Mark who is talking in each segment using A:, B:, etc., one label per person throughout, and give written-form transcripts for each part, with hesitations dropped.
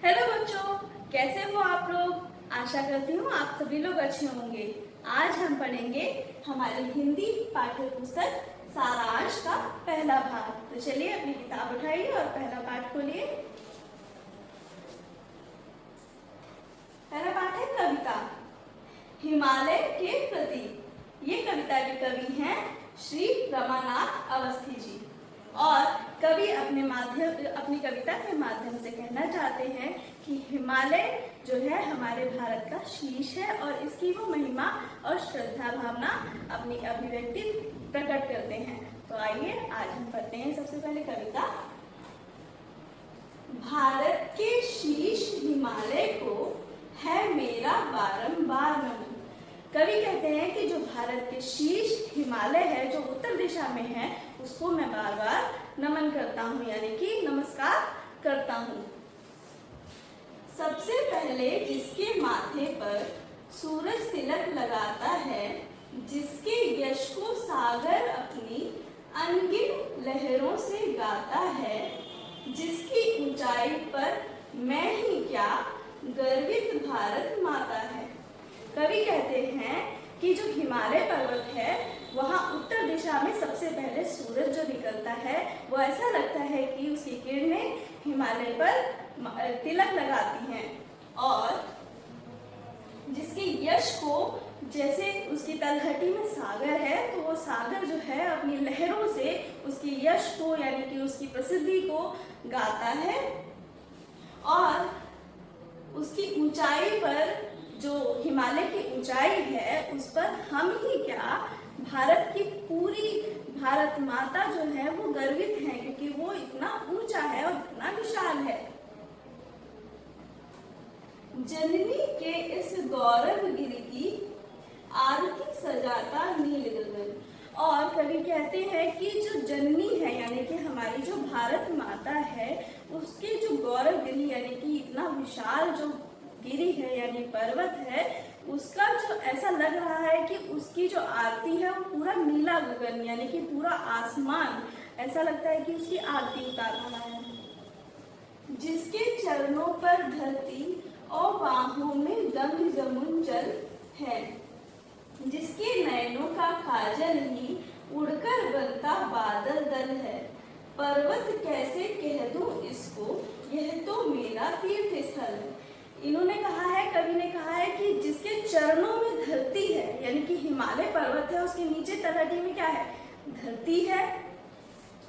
A: Hello बच्चों, कैसे हो आप लोग। आशा करती हूँ आप सभी लोग अच्छे होंगे। आज हम पढ़ेंगे हमारी हिंदी पाठ्य पुस्तक सारांश का पहला भाग। तो चलिए अपनी किताब उठाइए और पहला पाठ खोलिए। पहला पाठ है कविता, हिमालय के प्रति। ये कविता के कवि हैं श्री रमानाथ अवस्थी जी। और कवि अपनी कविता के माध्यम से कहना चाहते हैं कि हिमालय जो है हमारे भारत का शीश है और इसकी वो महिमा और श्रद्धा भावना अपनी अभिव्यक्ति प्रकट करते हैं। तो आइए आज हम पढ़ते हैं सबसे पहले कविता। भारत के शीश हिमालय को है मेरा बारंबार नमन। कवि कहते हैं कि जो भारत के शीश हिमालय है, जो उत्तर दिशा में है, उसको मैं बार बार नमन करता हूँ, यानी कि नमस्कार करता हूँ। सबसे पहले जिसके माथे पर सूरज तिलक लगाता है, जिसके यश को सागर अपनी अनगिन लहरों से गाता है, जिसकी ऊंचाई पर मैं ही क्या गर्वित भारत माता है। कवि कहते हैं कि जो हिमालय पर्वत है, वहाँ उत्तर दिशा में सबसे पहले सूरज जो निकलता है, वो ऐसा लगता है कि उसकी किरणें हिमालय पर तिलक लगाती हैं। और जिसके यश को, जैसे उसकी तलहटी में सागर है, तो वो सागर जो है अपनी लहरों से उसकी यश को, यानी कि उसकी प्रसिद्धि को गाता है। और उसकी ऊंचाई पर, जो हिमालय की ऊंचाई है, उस पर हम ही क्या भारत की पूरी भारत माता जो है वो गर्वित है, क्योंकि वो इतना ऊंचा है और इतना विशाल है। जननी के इस गौरव गिरि की आरती सजाता नील गगन। और कवि कहते हैं कि जो जननी है, यानी कि हमारी जो भारत माता है, उसके जो गौरव गिरि, यानी कि इतना विशाल जो गिरि है यानी पर्वत है, उसका जो ऐसा लग रहा है कि उसकी जो आरती है वो पूरा नीला गगन, यानी कि पूरा आसमान ऐसा लगता है कि उसकी आरती उतार रहा है। जिसके चरणों पर धरती और बाहों में गंग जमुन जल है, जिसके नयनों का काजल ही उड़कर बनता बादल दल है। पर्वत कैसे कह दूं इसको, यह तो मेरा तीर्थ स्थल है। इन्होंने कहा है, कवि ने कहा है कि जिसके चरणों में धरती है, यानी कि हिमालय पर्वत है, उसके नीचे तलहटी में क्या है, धरती है।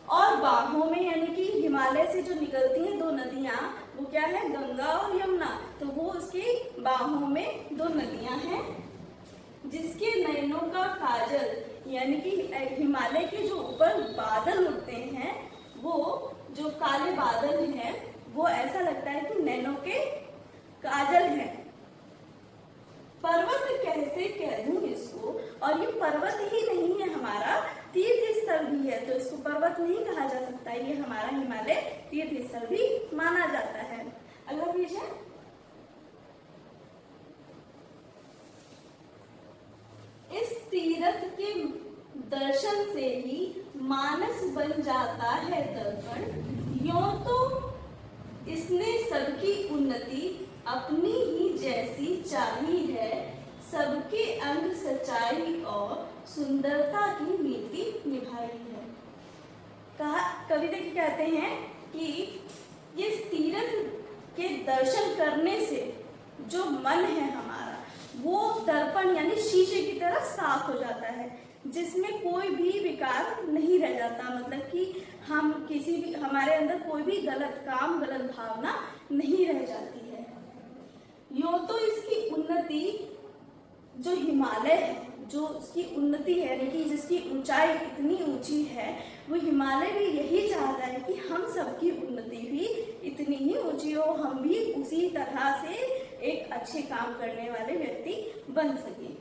A: और बाहों में, यानी कि हिमालय से जो निकलती हैं दो नदियां, वो क्या है, गंगा और यमुना, तो वो उसकी बाहों में दो नदियां हैं। जिसके नयनों का काजल, यानी कि हिमालय के जो ऊपर बादल उठते हैं, वो जो काले बादल हैं, वो ऐसा लगता है कि नैनों के काजल है। पर्वत कैसे कह दूं इसको, और ये पर्वत ही नहीं है, हमारा तीर्थ स्थल भी है, तो इसको पर्वत नहीं कहा जा सकता, ये हमारा हिमालय तीर्थ स्थल भी माना जाता है। अगला पेज है। इस तीर्थ के दर्शन से ही मानस बन जाता है दर्पण। यूं तो इसने सबकी उन्नति अपनी ही जैसी चाही है, सबके अंग सच्चाई और सुंदरता की नीति निभाई है। कवि कहते हैं कि इस तीर्थ के दर्शन करने से जो मन है हमारा, वो दर्पण यानी शीशे की तरह साफ हो जाता है, जिसमें कोई भी विकार नहीं रह जाता। मतलब कि हम किसी भी, हमारे अंदर कोई भी गलत काम, गलत भावना नहीं रह जाती है। यूं तो इसकी उन्नति, जो हिमालय है, जो उसकी उन्नति है, यानी कि जिसकी ऊंचाई इतनी ऊंची है, वो हिमालय भी यही चाहता है कि हम सबकी उन्नति भी इतनी ही ऊंची हो, हम भी उसी तरह से एक अच्छे काम करने वाले व्यक्ति बन सके।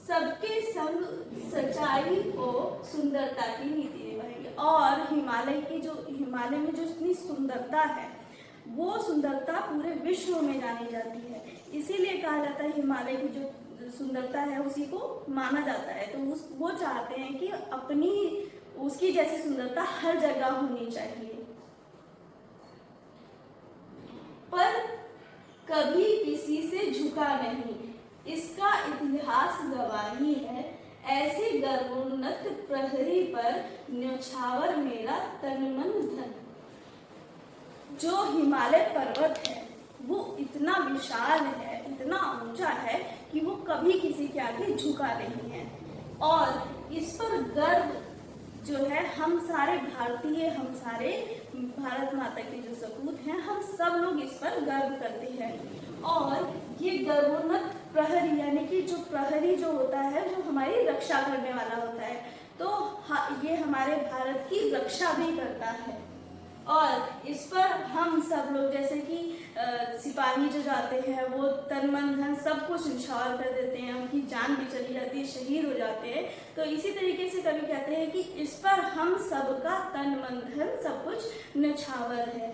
A: सबके संग सच्चाई और सुंदरता की नीति निभाएंगे। और हिमालय में जो इतनी सुंदरता है, वो सुंदरता पूरे विश्व में जानी जाती है। इसीलिए कहा जाता है हिमालय की जो सुंदरता है उसी को माना जाता है। तो वो चाहते हैं कि अपनी उसकी जैसी सुंदरता हर जगह होनी चाहिए। पर कभी किसी से झुका नहीं, इसका इतिहास गवाही है। ऐसे गर्वोन्नत प्रहरी पर न्यौछावर मेरा तन मन धन। जो हिमालय पर्वत है वो इतना विशाल है, इतना ऊंचा है कि वो कभी किसी के आगे झुका नहीं है। और इस पर गर्व जो है हम सारे भारतीय, हम सारे भारत माता के जो सपूत हैं, हम सब लोग इस पर गर्व करते हैं। और ये गर्वोन्नत प्रहरी यानी कि जो प्रहरी जो होता है, जो हमारी रक्षा करने वाला होता है, तो ये हमारे भारत की रक्षा भी करता है। और इस पर हम सब लोग जैसे कि सिपाही जो जाते हैं वो तन मन धन सब कुछ न्यौछावर कर देते हैं, उनकी जान भी चली जाती है, शहीद हो जाते हैं। तो इसी तरीके से कवि कहते हैं कि इस पर हम सबका तन मन धन सब कुछ न्यौछावर है।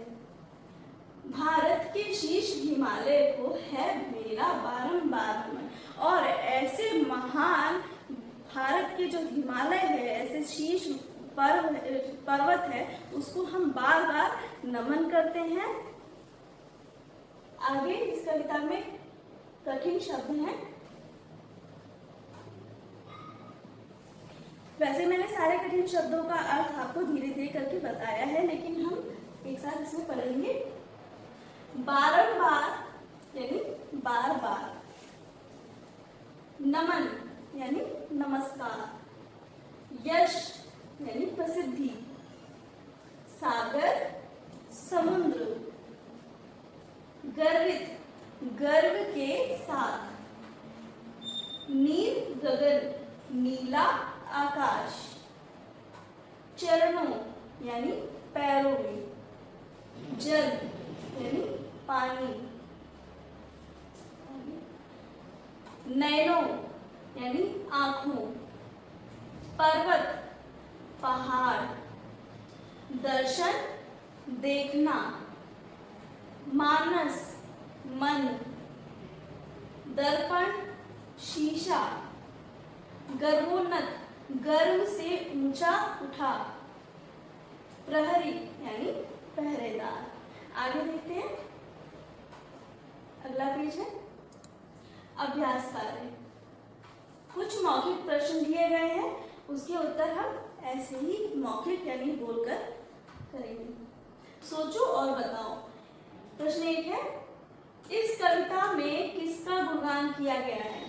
A: भारत के शीश हिमालय को है मेरा बारंबार नमन। और ऐसे महान भारत के जो हिमालय है, ऐसे शीश पर्वत है, उसको हम बार बार नमन करते हैं। आगे इस कविता में कठिन शब्द हैं। वैसे मैंने सारे कठिन शब्दों का अर्थ आपको धीरे धीरे करके बताया है, लेकिन हम एक साथ इसमें पढ़ेंगे। बारंबार यानी बार बार, नमन यानी नमस्कार, यश यानी प्रसिद्धि, सागर समुद्र, गर्वित गर्व के साथ, नील गगन नीला आकाश, चरणों यानी पैरों में, जल यानी पानी, नैनों यानी आंखों, पर्वत पहाड़, दर्शन देखना, मानस मन, दर्पण शीशा, गर्वोन्नत गर्व से ऊंचा उठा, प्रहरी यानी पहरेदार। आगे देखते हैं, अगला पेज है अभ्यास कार्य। कुछ मौखिक प्रश्न दिए गए हैं, उसके उत्तर हम ऐसे ही मौखिक यानी बोलकर करेंगे। सोचो और बताओ। प्रश्न 1 है, इस कविता में किसका गुणगान किया गया है?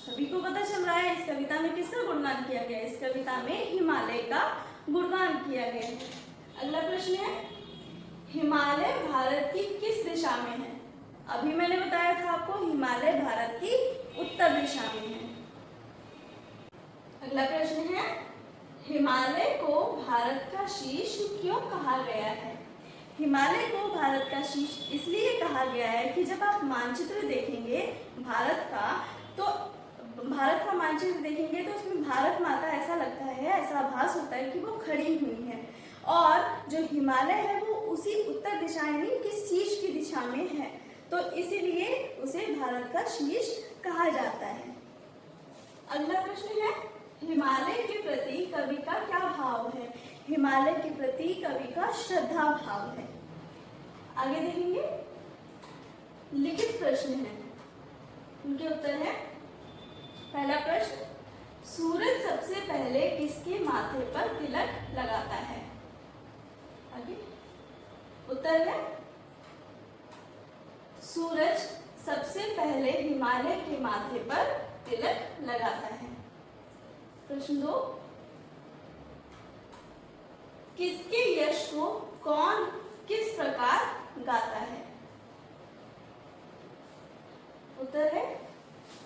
A: सभी को पता चल रहा है इस कविता में किसका गुणगान किया गया है? इस कविता में हिमालय का गुणगान किया गया है। अगला प्रश्न है, हिमालय भारत की किस दिशा में है? अभी मैंने बताया था आपको हिमालय भारत की उत्तर दिशा में है। अगला प्रश्न है, हिमालय को भारत का शीश क्यों कहा गया है? हिमालय को भारत का शीश इसलिए कहा गया है कि जब आप मानचित्र देखेंगे भारत का, तो भारत का मानचित्र देखेंगे तो उसमें भारत माता ऐसा लगता है, ऐसा आभास होता है कि वो खड़ी हुई है। और जो हिमालय है वो उसी उत्तर दिशा यानी कि शीश की दिशा में है, तो इसीलिए उसे भारत का शीश कहा जाता है। अगला प्रश्न है, हिमालय के प्रति कवि का क्या भाव है? हिमालय के प्रति कवि का श्रद्धा भाव है। आगे देखेंगे, लिखित प्रश्न है, उनके उत्तर है। पहला प्रश्न, सूरज सबसे पहले किसके माथे पर तिलक लगाता है? आगे उत्तर है, सूरज सबसे पहले हिमालय के माथे पर तिलक लगाता है। प्रश्न 2, किसके यश को कौन किस प्रकार गाता है? उत्तर है,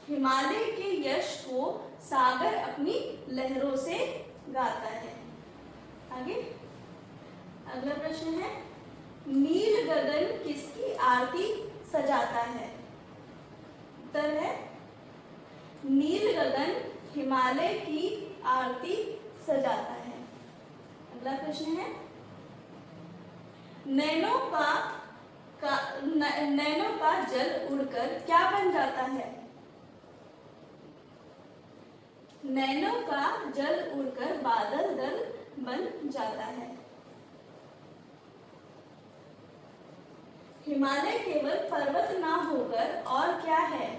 A: हिमालय के यश को सागर अपनी लहरों से गाता है। आगे अगला प्रश्न है, नील गगन किसकी आरती सजाता है? उत्तर है, नील गगन हिमालय की आरती सजाता है। अगला प्रश्न है, नैनों का जल उड़कर क्या बन जाता है? नैनों का जल उड़कर बादल दल बन जाता है। हिमालय केवल पर्वत ना होकर और क्या है?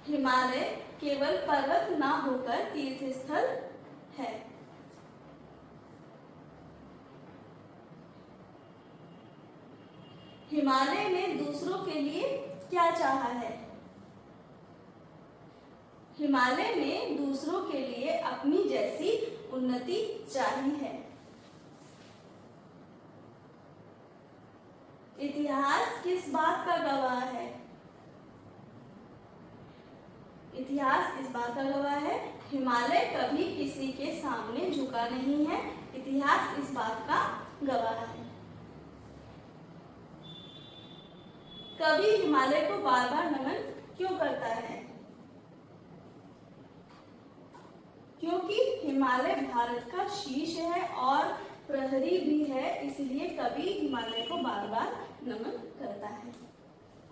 A: हिमालय केवल पर्वत ना होकर तीर्थ स्थल है। हिमालय ने दूसरों के लिए क्या चाहा है? हिमालय ने दूसरों के लिए अपनी जैसी उन्नति चाही है। इतिहास किस बात का गवाह है? इतिहास इस बात का गवाह है, हिमालय कभी किसी के सामने झुका नहीं है। इतिहास इस बात का गवाह है। कवि हिमालय को बार बार नमन क्यों करता है? क्योंकि हिमालय भारत का शीश है और प्रहरी भी है, इसलिए कवि हिमालय को बार बार नमन करता है।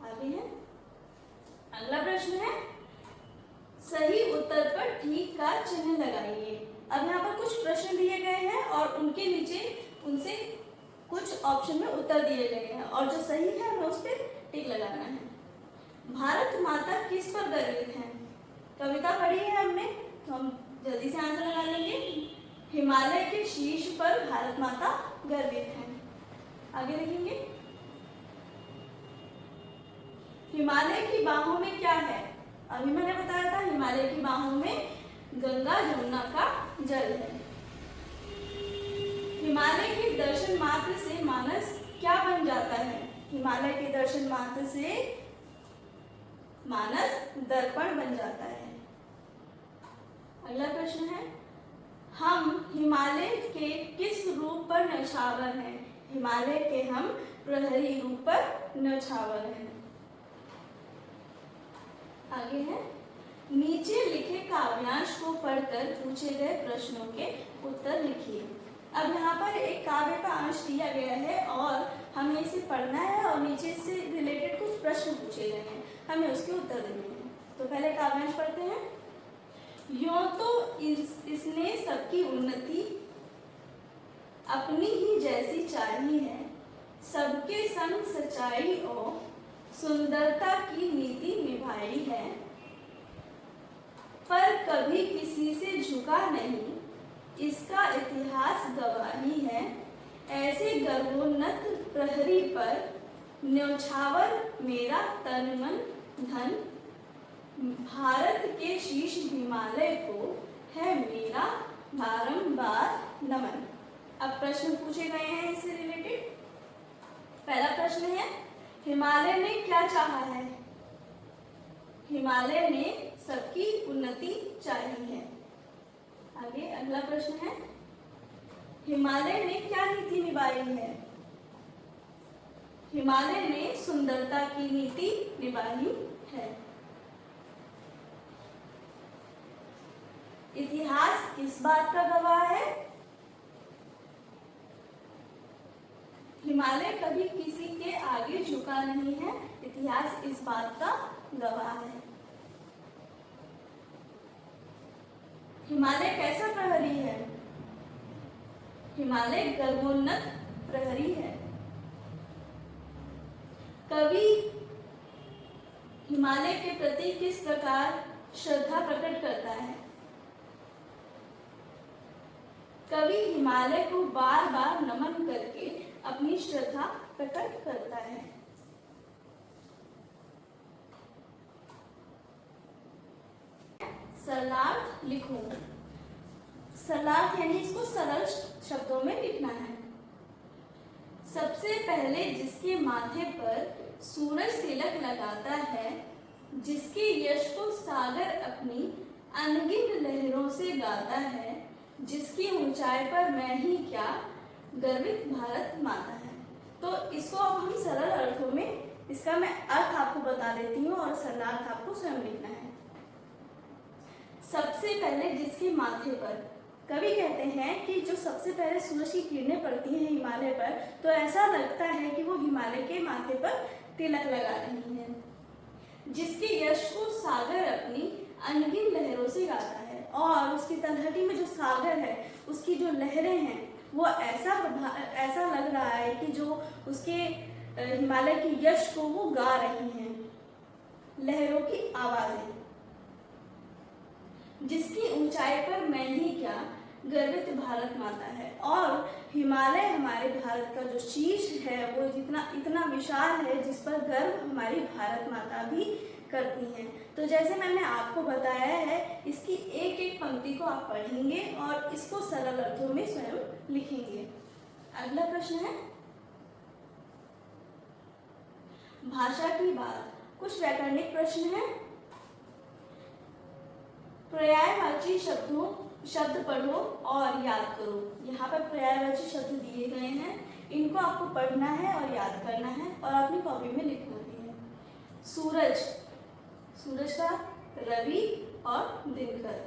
A: आगे है अगला प्रश्न है, सही उत्तर पर ठीक का चिन्ह लगाइए। अब यहाँ पर कुछ प्रश्न दिए गए हैं और उनके नीचे उनसे कुछ ऑप्शन में उत्तर दिए गए हैं और जो सही है हमें उस पर टिक लगाना है। भारत माता किस पर गर्वित है? कविता पढ़ी है हमने, तो हम जल्दी से आंसर लगा लेंगे। हिमालय के शीर्ष पर भारत माता गर्वित है। आगे देखेंगे, हिमालय की बाहों में क्या है? अभी मैंने बताया था हिमालय की बाहों में गंगा जमुना का जल है। हिमालय के दर्शन मात्र से मानस क्या बन जाता है? हिमालय के दर्शन मात्र से मानस दर्पण बन जाता है। अगला प्रश्न है, हम हिमालय के किस रूप पर न्यौछावर हैं? हिमालय के हम प्रहरी रूप पर न्यौछावर हैं। आगे है, नीचे लिखे काव्यांश को पढ़कर पूछे गए प्रश्नों के उत्तर लिखिए। अब यहाँ पर एक काव्य का अंश दिया गया है और हमें इसे पढ़ना है और नीचे से रिलेटेड कुछ प्रश्न पूछे गए हैं, हमें उसके उत्तर देने हैं। तो पहले काव्यांश पढ़ते हैं। यों तो इसने सबकी उन्नति अपनी ही जैसी चाही है, सबके संग सच्चाई और सुंदरता की नीति निभाई है, पर कभी किसी से झुका नहीं, इसका इतिहास गवाही है। ऐसे गर्वोन्नत प्रहरी पर न्यौछावर मेरा तन मन धन, भारत के शीश हिमालय को है मेरा बारंबार नमन। अब प्रश्न पूछे गए हैं इससे रिलेटेड। पहला प्रश्न है, हिमालय ने क्या चाहा है? हिमालय ने सबकी उन्नति चाही है। आगे अगला प्रश्न है, हिमालय ने क्या नीति निभाई है? हिमालय ने सुंदरता की नीति निभाई है। इतिहास किस बात का गवाह है? हिमालय कभी किसी के आगे झुका नहीं है, इतिहास इस बात का गवाह है। हिमालय कैसा प्रहरी है? हिमालय गर्वोन्नत प्रहरी है। कवि हिमालय के प्रति किस प्रकार श्रद्धा प्रकट करता है? कवि हिमालय को बार बार नमन करके अपनी श्रद्धा प्रकट करता है। सरलार्थ लिखो। सरलार्थ यानी इसको सरल शब्दों में लिखना है। सबसे पहले जिसके माथे पर सूरज तिलक लगाता है, जिसके यश को सागर अपनी अनगिनत लहरों से गाता है, जिसकी ऊंचाई पर मैं ही क्या गर्वित भारत माता है। तो इसको अब हम सरल अर्थों में, इसका मैं अर्थ आपको बता देती हूँ और सरलार्थ आपको स्वयं लिखना है। सबसे पहले जिसके माथे पर, कवि कहते हैं कि जो सबसे पहले सूरज की किरणें पड़ती हैं हिमालय पर, तो ऐसा लगता है कि वो हिमालय के माथे पर तिलक लगा रही हैं। जिसके यश को सागर अपनी अनगिनत लहरों से गाता है, और उसकी तलहटी में जो सागर है उसकी जो लहरें हैं वो ऐसा लग रहा है कि जो उसके हिमालय के यश को वो गा रही हैं। लहरों की आवाजें, जिसकी ऊंचाई पर मैं ही क्या, गर्वित भारत माता है। और हिमालय हमारे भारत का जो शीर्ष है वो इतना विशाल है, जिस पर गर्व हमारी भारत माता भी करती हैं। तो जैसे मैंने आपको बताया है, इसकी एक एक पंक्ति को आप पढ़ेंगे और इसको सरल अर्थों में स्वयं लिखेंगे। अगला प्रश्न है भाषा की बात। कुछ व्याकरणिक प्रश्न है। पर्यायवाची शब्द पढ़ो और याद करो। यहाँ पर पर्यायवाची शब्द दिए गए हैं, इनको आपको पढ़ना है और याद करना है और अपनी कॉपी में लिखना भी है। सूरज, सूरज का रवि और दिनकर।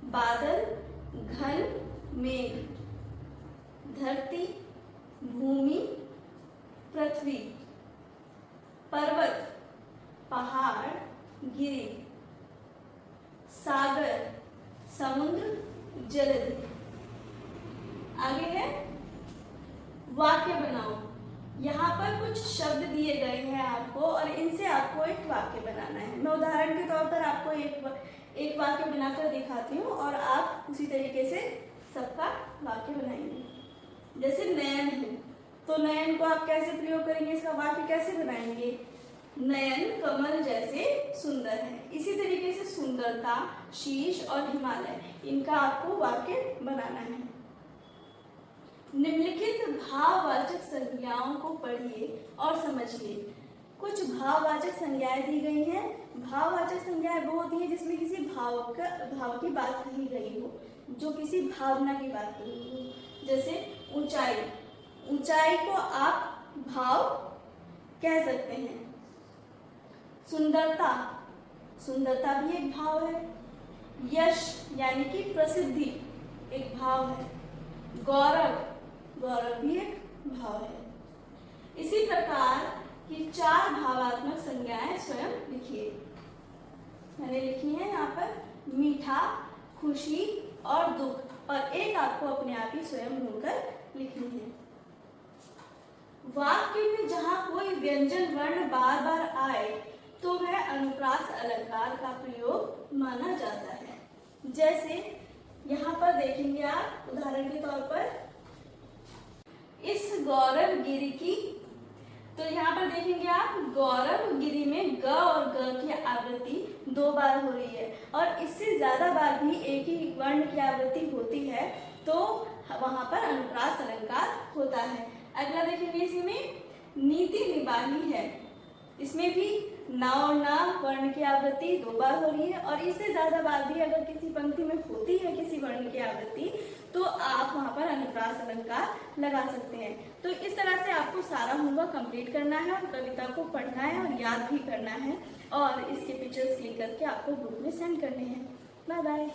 A: बादल, घन, मेघ। धरती, भूमि, पृथ्वी। पर्वत, पहाड़, गिरि। सागर, समुद्र, जलधि। आगे है वाक्य बनाओ। यहाँ पर कुछ शब्द दिए गए हैं आपको और इनसे आपको एक वाक्य बनाना है। मैं उदाहरण के तौर पर आपको एक वाक्य बनाकर दिखाती हूँ और आप उसी तरीके से सबका वाक्य बनाएंगे। जैसे नयन है, तो नयन को आप कैसे प्रयोग करेंगे, इसका वाक्य कैसे बनाएंगे? नयन कमल जैसे सुंदर है। इसी तरीके से सुंदरता, शीश और हिमालय, इनका आपको वाक्य बनाना है। निम्नलिखित भाववाचक संज्ञाओं को पढ़िए और समझिए। कुछ भाववाचक संज्ञाएं दी गई हैं। भाववाचक संज्ञाएं वो होती हैं जिसमें किसी भाव की बात कही गई हो, जो किसी भावना की बात कही हो। जैसे ऊंचाई, ऊंचाई को आप भाव कह सकते हैं। सुंदरता, सुंदरता भी एक भाव है। यश यानी कि प्रसिद्धि एक भाव है। गौरव, गौरव भी एक भाव है। इसी प्रकार की 4 भावात्मक संज्ञाएं स्वयं लिखिए। मैंने लिखी है यहाँ पर मीठा, खुशी और दुख, और एक आपको अपने आप ही स्वयं ढूंढकर लिखनी है। वाक्य में जहाँ कोई व्यंजन वर्ण बार बार आए तो वह अनुप्रास अलंकार का प्रयोग माना जाता है। जैसे यहाँ पर देखेंगे आप, उदाहरण के तौर पर इस गौरव गिरी की, तो यहाँ पर देखेंगे आप गौरव गिरी में ग और ग की आवृत्ति 2 बार हो रही है और इससे ज्यादा बार भी एक ही वर्ण की आवृत्ति होती है, तो वहां पर अनुप्रास अलंकार होता है। अगला देखेंगे, इसी में नीति निबाही है, इसमें भी ना और ना वर्ण की आवृत्ति 2 बार हो रही है और इससे ज्यादा बार भी अगर किसी पंक्ति में होती है किसी वर्ण की आवृत्ति, तो आप वहां पर अनुप्रास अलंकार लगा सकते हैं। तो इस तरह से आपको सारा होमवर्क कंप्लीट करना है और कविता को पढ़ना है और याद भी करना है और इसके पिक्चर्स क्लिक करके आपको ग्रुप में सेंड करने हैं। Bye bye.